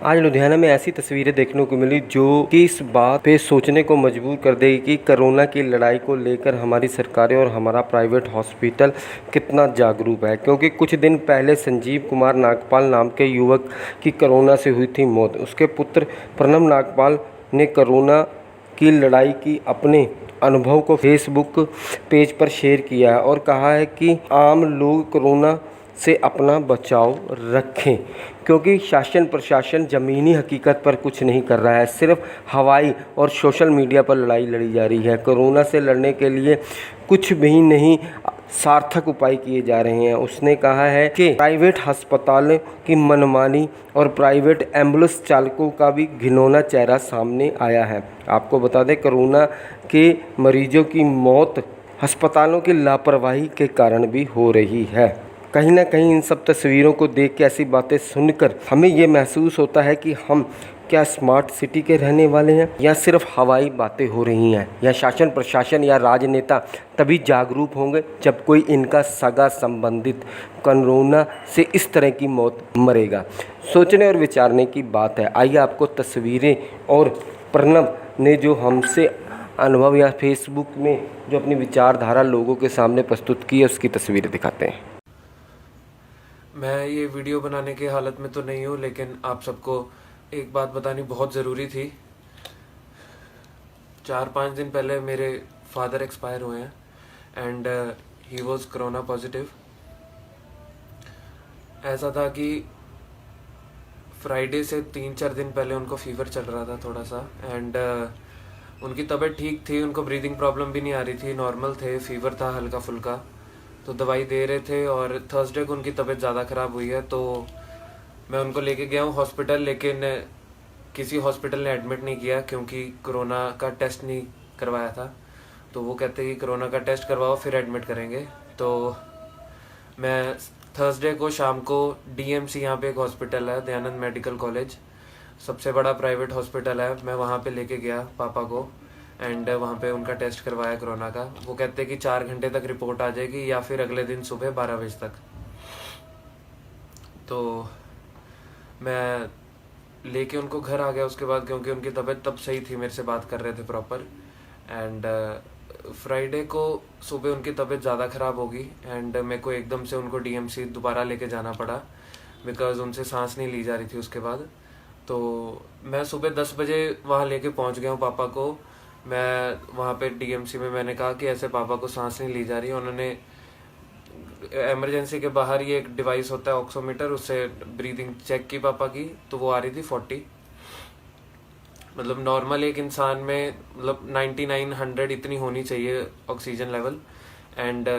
आज लुधियाना में ऐसी तस्वीरें देखने को मिली जो कि इस बात पे सोचने को मजबूर कर देगी कि कोरोना की लड़ाई को लेकर हमारी सरकारें और हमारा प्राइवेट हॉस्पिटल कितना जागरूक है। क्योंकि कुछ दिन पहले संजीव कुमार नागपाल नाम के युवक की कोरोना से हुई थी मौत। उसके पुत्र प्रणव नागपाल ने कोरोना की लड़ाई की अपने अनुभव को फेसबुक पेज पर शेयर किया है और कहा है कि आम लोग कोरोना से अपना बचाव रखें, क्योंकि शासन प्रशासन ज़मीनी हकीकत पर कुछ नहीं कर रहा है। सिर्फ हवाई और सोशल मीडिया पर लड़ाई लड़ी जा रही है। कोरोना से लड़ने के लिए कुछ भी नहीं सार्थक उपाय किए जा रहे हैं। उसने कहा है कि प्राइवेट अस्पतालों की मनमानी और प्राइवेट एम्बुलेंस चालकों का भी घिनौना चेहरा सामने आया है। आपको बता दें, कोरोना के मरीजों की मौत अस्पतालों की लापरवाही के कारण भी हो रही है। कहीं ना कहीं इन सब तस्वीरों को देख के, ऐसी बातें सुनकर हमें ये महसूस होता है कि हम क्या स्मार्ट सिटी के रहने वाले हैं या सिर्फ हवाई बातें हो रही हैं, या शासन प्रशासन या राजनेता तभी जागरूक होंगे जब कोई इनका सगा संबंधित कोरोना से इस तरह की मौत मरेगा। सोचने और विचारने की बात है। आइए आपको तस्वीरें और प्रणव ने जो हमसे अनुभव या फेसबुक में जो अपनी विचारधारा लोगों के सामने प्रस्तुत की है, उसकी तस्वीरें दिखाते हैं। मैं ये वीडियो बनाने की हालत में तो नहीं हूँ, लेकिन आप सबको एक बात बतानी बहुत ज़रूरी थी। 4-5 दिन पहले मेरे फादर एक्सपायर हुए हैं and he was corona positive. ऐसा था कि फ्राइडे से 3-4 दिन पहले उनको फीवर चल रहा था थोड़ा सा, एंड उनकी तबीयत ठीक थी, उनको ब्रीदिंग प्रॉब्लम भी नहीं आ रही थी, नॉर्मल थे, फीवर था हल्का फुल्का, तो दवाई दे रहे थे। और थर्सडे को उनकी तबीयत ज़्यादा ख़राब हुई है, तो मैं उनको लेके गया हूँ हॉस्पिटल, लेकिन किसी हॉस्पिटल ने एडमिट नहीं किया क्योंकि कोरोना का टेस्ट नहीं करवाया था। तो वो कहते हैं कि कोरोना का टेस्ट करवाओ फिर एडमिट करेंगे। तो मैं थर्सडे को शाम को डीएमसी, यहाँ पे एक हॉस्पिटल है दयानंद मेडिकल कॉलेज, सबसे बड़ा प्राइवेट हॉस्पिटल है, मैं वहाँ पे लेके गया पापा को एंड वहाँ पे उनका टेस्ट करवाया कोरोना का। वो कहते हैं कि 4 घंटे तक रिपोर्ट आ जाएगी या फिर अगले दिन सुबह 12 बजे तक। तो मैं लेके उनको घर आ गया उसके बाद, क्योंकि उनकी तबीयत तब सही थी, मेरे से बात कर रहे थे प्रॉपर। एंड फ्राइडे को सुबह उनकी तबीयत ज़्यादा ख़राब होगी एंड मेरे को एकदम से उनको डीएमसी दोबारा लेके जाना पड़ा, बिकॉज उनसे सांस नहीं ली जा रही थी उसके बाद। तो मैं सुबह 10 बजे वहाँ लेके पहुँच गया हूँ पापा को। मैं वहाँ पे डीएमसी में मैंने कहा कि ऐसे पापा को सांस नहीं ली जा रही। उन्होंने इमरजेंसी के बाहर ये एक डिवाइस होता है ऑक्सीमीटर, उससे ब्रीदिंग चेक की पापा की, तो वो आ रही थी 40। मतलब नॉर्मल एक इंसान में मतलब 99-100 इतनी होनी चाहिए ऑक्सीजन लेवल, एंड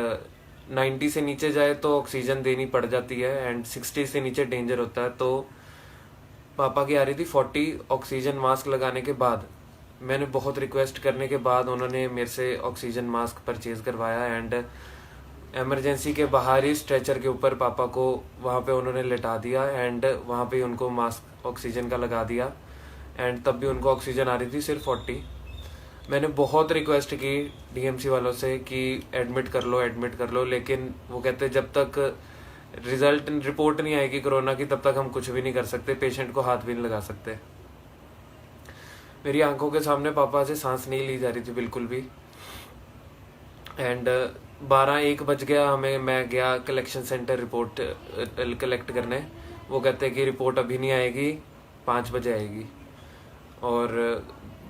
90 से नीचे जाए तो ऑक्सीजन देनी पड़ जाती है एंड 60 से नीचे डेंजर होता है। तो पापा की आ रही थी 40 ऑक्सीजन मास्क लगाने के बाद। मैंने बहुत रिक्वेस्ट करने के बाद उन्होंने मेरे से ऑक्सीजन मास्क परचेज करवाया एंड इमरजेंसी के बाहर ही स्ट्रेचर के ऊपर पापा को वहाँ पे उन्होंने लेटा दिया एंड वहाँ पे उनको मास्क ऑक्सीजन का लगा दिया एंड तब भी उनको ऑक्सीजन आ रही थी सिर्फ 40। मैंने बहुत रिक्वेस्ट की डीएमसी वालों से कि एडमिट कर लो, लेकिन वो कहते जब तक रिपोर्ट नहीं आएगी कोरोना की तब तक हम कुछ भी नहीं कर सकते, पेशेंट को हाथ भी नहीं लगा सकते। मेरी आंखों के सामने पापा से सांस नहीं ली जा रही थी बिल्कुल भी। एंड 12-1 बज गया हमें, मैं गया कलेक्शन सेंटर रिपोर्ट कलेक्ट करने। वो कहते हैं कि रिपोर्ट अभी नहीं आएगी, 5 बजे आएगी। और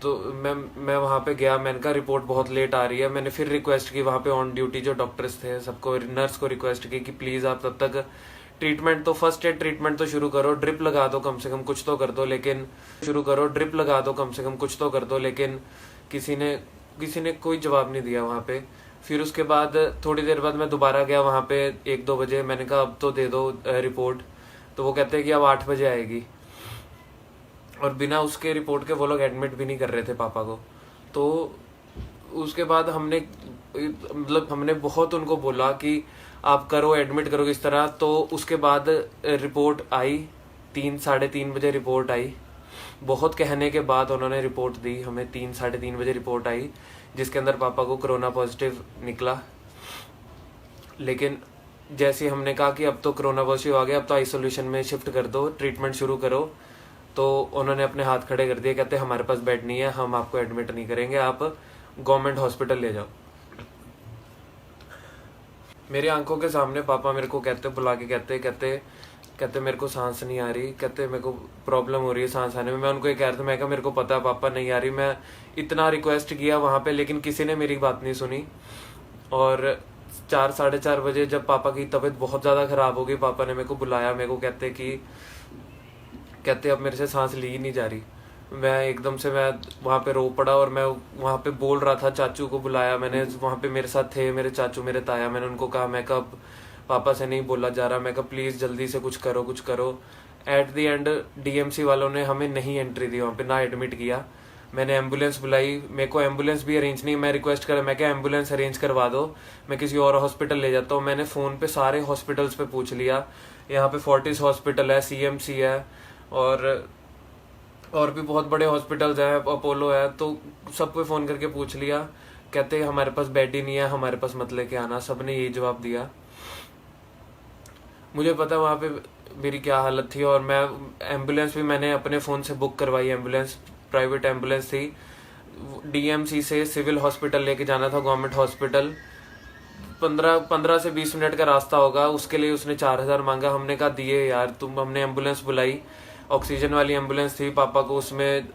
तो मैं वहाँ पे गया, मैंने कहा रिपोर्ट बहुत लेट आ रही है। मैंने फिर रिक्वेस्ट की वहाँ पे ऑन ड्यूटी जो डॉक्टर्स थे, सबको, नर्स को रिक्वेस्ट की कि प्लीज़ आप तब तक ट्रीटमेंट तो, फर्स्ट एड ट्रीटमेंट तो शुरू करो, ड्रिप लगा दो कम से कम, कुछ तो कर दो, लेकिन ड्रिप लगा दो कम से कम, कुछ तो कर दो। लेकिन किसी ने कोई जवाब नहीं दिया वहाँ पे। फिर उसके बाद थोड़ी देर बाद मैं दोबारा गया वहाँ पे 1-2 बजे, मैंने कहा अब तो दे दो रिपोर्ट। तो वो कहते हैं कि अब 8 बजे आएगी, और बिना उसके रिपोर्ट के वो लोग एडमिट भी नहीं कर रहे थे पापा को। तो उसके बाद हमने बहुत उनको बोला कि आप करो, एडमिट करो किस तरह। तो उसके बाद रिपोर्ट आई, 3-3:30 बजे रिपोर्ट आई। बहुत कहने के बाद उन्होंने रिपोर्ट दी हमें, 3-3:30 बजे रिपोर्ट आई, जिसके अंदर पापा को कोरोना पॉजिटिव निकला। लेकिन जैसे हमने कहा कि अब तो कोरोना पॉजिटिव आ गया, अब तो आइसोलेशन में शिफ्ट कर दो, ट्रीटमेंट शुरू करो, तो उन्होंने अपने हाथ खड़े कर दिए, कहते हमारे पास बेड नहीं है, हम आपको एडमिट नहीं करेंगे, आप गवर्नमेंट हॉस्पिटल ले जाओ। मेरी आंखों के सामने पापा मेरे को कहते, बुला के कहते मेरे को सांस नहीं आ रही, कहते मेरे को प्रॉब्लम हो रही है सांस आने में। मैं उनको ये कह रहा था, मैं कहा मेरे को पता है पापा नहीं आ रही। मैं इतना रिक्वेस्ट किया वहाँ पे, लेकिन किसी ने मेरी बात नहीं सुनी। और 4 साढ़े 4 बजे जब पापा की तबीयत बहुत ज़्यादा ख़राब हो गई, पापा ने मेरे को बुलाया, मेरे को कहते अब मेरे से सांस ली ही नहीं जा रही। मैं एकदम से मैं वहाँ पे रो पड़ा, और मैं वहाँ पे बोल रहा था, चाचू को बुलाया मैंने, वहाँ पे मेरे साथ थे मेरे चाचू मेरे ताया। मैंने उनको कहा, मैं कहा पापा से नहीं बोला जा रहा, मैं कहा प्लीज़ जल्दी से कुछ करो। एट द एंड डीएमसी वालों ने हमें नहीं एंट्री दी वहाँ पे, ना एडमिट किया। मैंने एम्बुलेंस बुलाई, मेरे को एम्बुलेंस भी अरेंज नहीं, मैं रिक्वेस्ट करा, मैं क्या एम्बुलेंस अरेंज करवा दो, मैं किसी और हॉस्पिटल ले जाता हूँ। मैंने फ़ोन पे सारे हॉस्पिटल्स पे पूछ लिया, यहाँ पे फोर्टिस हॉस्पिटल है, सीएमसी है, और भी बहुत बड़े हॉस्पिटल्स हैं, अपोलो है, तो सब पे फ़ोन करके पूछ लिया। कहते हमारे पास बेड ही नहीं है, हमारे पास मत लेके आना। सब ने यही जवाब दिया। मुझे पता वहाँ पे मेरी क्या हालत थी, और मैं एम्बुलेंस भी मैंने अपने फ़ोन से बुक करवाई। एम्बुलेंस प्राइवेट एम्बुलेंस थी, डीएमसी से सिविल हॉस्पिटल लेके जाना था, गवर्नमेंट हॉस्पिटल। 15 से 20 मिनट का रास्ता होगा, उसके लिए उसने 4000 मांगा। हमने कहा दिए यार, हमने एम्बुलेंस बुलाई, ऑक्सीजन वाली एम्बुलेंस थी पापा को, उसमें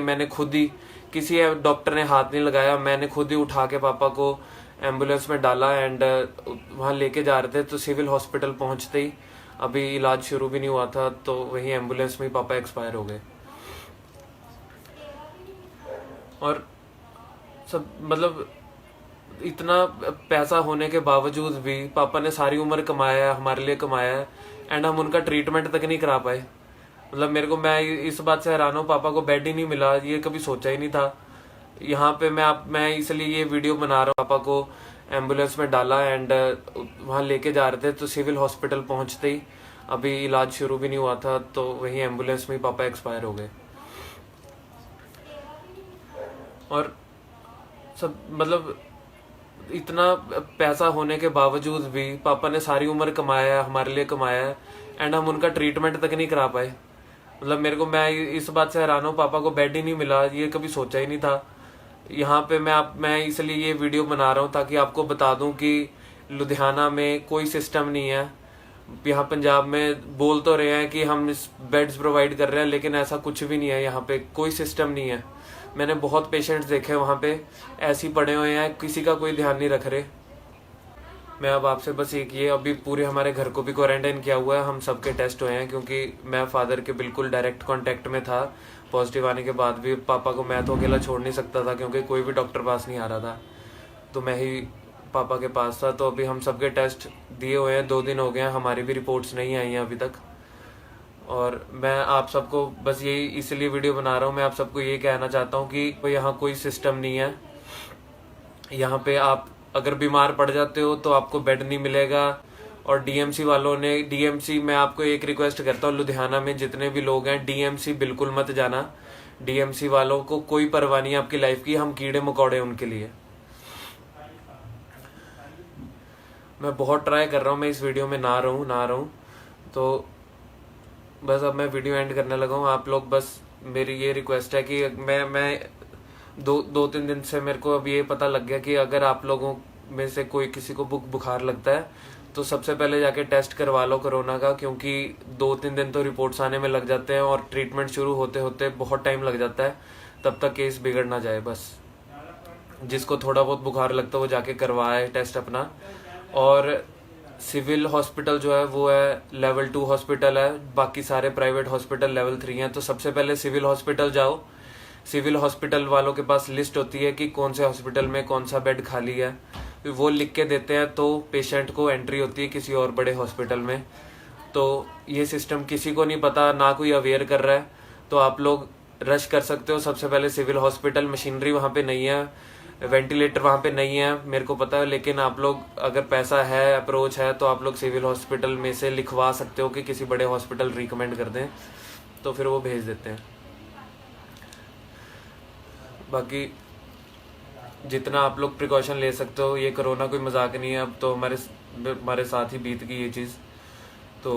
मैंने खुद ही, किसी डॉक्टर ने हाथ नहीं लगाया, मैंने खुद ही उठा के पापा को एम्बुलेंस में डाला। एंड वहाँ लेके जा रहे थे, तो सिविल हॉस्पिटल पहुँचते ही, अभी इलाज शुरू भी नहीं हुआ था, तो वही एम्बुलेंस में ही पापा एक्सपायर हो गए। और सब मतलब इतना पैसा होने के बावजूद भी पापा ने सारी उम्र कमाया है, हमारे लिए कमाया है, एंड हम उनका ट्रीटमेंट तक नहीं करा पाए। मतलब मैं इस बात से हैरान हूँ, पापा को बेड ही नहीं मिला, ये कभी सोचा ही नहीं था। यहाँ पे मैं इसलिए ये वीडियो बना रहा हूँ। पापा को एम्बुलेंस में डाला, एंड वहाँ लेके जा रहे थे, तो सिविल हॉस्पिटल पहुँचते ही, अभी इलाज शुरू भी नहीं हुआ था, तो वही एम्बुलेंस में ही पापा एक्सपायर हो गए। और सब मतलब इतना पैसा होने के बावजूद भी पापा ने सारी उम्र कमाया है, हमारे लिए कमाया है, एंड हम उनका ट्रीटमेंट तक नहीं करा पाए। मतलब मैं इस बात से हैरान हूँ, पापा को बेड ही नहीं मिला, ये कभी सोचा ही नहीं था। यहाँ पे मैं इसलिए ये वीडियो बना रहा हूँ ताकि आपको बता दूँ कि लुधियाना में कोई सिस्टम नहीं है। यहाँ पंजाब में बोल तो रहे हैं कि हम बेड्स प्रोवाइड कर रहे हैं, लेकिन ऐसा कुछ भी नहीं है, यहाँ पे कोई सिस्टम नहीं है। मैंने बहुत पेशेंट्स देखे वहाँ पे, ऐसे ही पड़े हुए हैं, किसी का कोई ध्यान नहीं रख रहे। मैं अब आपसे बस एक ये, अभी पूरे हमारे घर को भी क्वारंटाइन किया हुआ है, हम सबके टेस्ट हुए हैं, क्योंकि मैं फादर के बिल्कुल डायरेक्ट कांटेक्ट में था। पॉजिटिव आने के बाद भी पापा को मैं तो अकेला छोड़ नहीं सकता था, क्योंकि कोई भी डॉक्टर पास नहीं आ रहा था, तो मैं ही पापा के पास था। तो अभी हम सबके टेस्ट दिए हुए हैं, 2 दिन हो गए हैं, हमारी भी रिपोर्ट्स नहीं आई हैं अभी तक। और मैं आप सबको बस यही इसलिए वीडियो बना रहा हूँ, मैं आप सबको ये कहना चाहता हूँ कि यहाँ कोई सिस्टम नहीं है। यहाँ पे आप अगर बीमार पड़ जाते हो तो आपको बेड नहीं मिलेगा। और डीएमसी वालों ने, डीएमसी मैं आपको एक रिक्वेस्ट करता हूँ, लुधियाना में जितने भी लोग हैं, डीएमसी बिल्कुल मत जाना। डीएमसी वालों को कोई परवाह नहीं है आपकी लाइफ की, हम कीड़े मकोड़े उनके लिए। मैं बहुत ट्राई कर रहा हूँ, मैं इस वीडियो में ना रहूँ, तो बस अब मैं वीडियो एंड करने लगा हूँ। आप लोग बस, मेरी ये रिक्वेस्ट है कि मैं 2-3 दिन से मेरे को अब ये पता लग गया कि अगर आप लोगों में से कोई किसी को बुखार लगता है तो सबसे पहले जाके टेस्ट करवा लो कोरोना का, क्योंकि 2-3 दिन तो रिपोर्ट्स आने में लग जाते हैं, और ट्रीटमेंट शुरू होते होते बहुत टाइम लग जाता है, तब तक केस बिगड़ ना जाए। बस जिसको थोड़ा बहुत बुखार लगता है वो जाके करवाए टेस्ट अपना। और सिविल हॉस्पिटल जो है वो है लेवल 2 हॉस्पिटल है, बाकी सारे प्राइवेट हॉस्पिटल लेवल 3 हैं। तो सबसे पहले सिविल हॉस्पिटल जाओ, सिविल हॉस्पिटल वालों के पास लिस्ट होती है कि कौन से हॉस्पिटल में कौन सा बेड खाली है, वो लिख के देते हैं, तो पेशेंट को एंट्री होती है किसी और बड़े हॉस्पिटल में। तो ये सिस्टम किसी को नहीं पता, ना कोई अवेयर कर रहा है, तो आप लोग रश कर सकते हो सबसे पहले सिविल हॉस्पिटल। मशीनरी वहाँ पे नहीं है, वेंटिलेटर वहाँ पे नहीं है, मेरे को पता है, लेकिन आप लोग अगर पैसा है, अप्रोच है, तो आप लोग सिविल हॉस्पिटल में से लिखवा सकते हो कि किसी बड़े हॉस्पिटल रिकमेंड कर दें, तो फिर वो भेज देते हैं। बाकी जितना आप लोग प्रिकॉशन ले सकते हो, ये कोरोना कोई मजाक नहीं है, अब तो हमारे साथ ही बीत गई ये चीज़। तो